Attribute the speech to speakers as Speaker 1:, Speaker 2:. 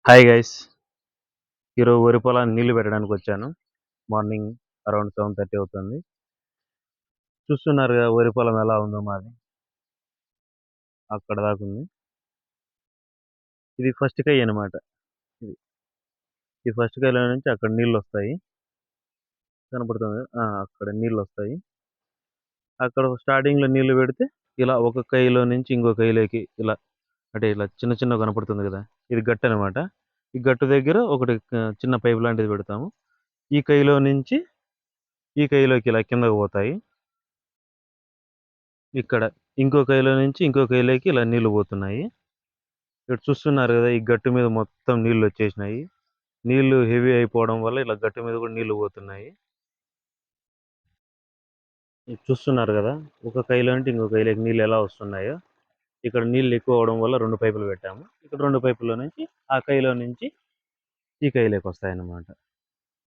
Speaker 1: Hi guys. ఈరోజు వరి పొలానికి నీళ్లు పెట్టడానికి వచ్చాను. మార్నింగ్ అరౌండ్ 7:30 అవుతుంది. చూస్తున్నారుగా వరి పొలం ఎలా ఉందో మాది. అక్కడ దాకా ఉంది. ఇది ఫస్ట్ కై అనమాట. ఇది ఈ ఫస్ట్ కైలో నుంచి అక్కడ నీళ్ళు వస్తాయి. కనపడుతుంది కదా? అక్కడ నీళ్ళు వస్తాయి. అక్కడ స్టార్టింగ్ లో నీళ్లు పెడితే ఇలా ఒక కైలో నుంచి ఇంకో కైలోకి ఇలా అంటే ఇలా చిన్న చిన్న కనపడుతుంది కదా, ఇది గట్టు అనమాట. ఈ గట్టు దగ్గర ఒకటి చిన్న పైప్ లాంటిది పెడతాము. ఈ కైలో నుంచి ఈ కైలోకి ఇలా కిందకు పోతాయి. ఇక్కడ ఇంకో కైలో నుంచి ఇంకో కైలోకి ఇలా నీళ్లు పోతున్నాయి. ఇక్కడ చూస్తున్నారు కదా, ఈ గట్టు మీద మొత్తం నీళ్లు వచ్చేసినాయి. నీళ్లు హెవీ అయిపోవడం వల్ల ఇలా గట్టు మీద కూడా నీళ్లు పోతున్నాయి. ఇది చూస్తున్నారు కదా, ఒక కైలో నుంచి ఇంకో కైలోకి నీళ్ళు ఎలా వస్తున్నాయో. ఇక్కడ నీళ్ళు ఎక్కువ అవడం వల్ల 2 పైపులు పెట్టాము. ఇక్కడ 2 పైపుల్లో నుంచి ఆ కైలో నుంచి ఈ కైలోకి వస్తాయన్నమాట.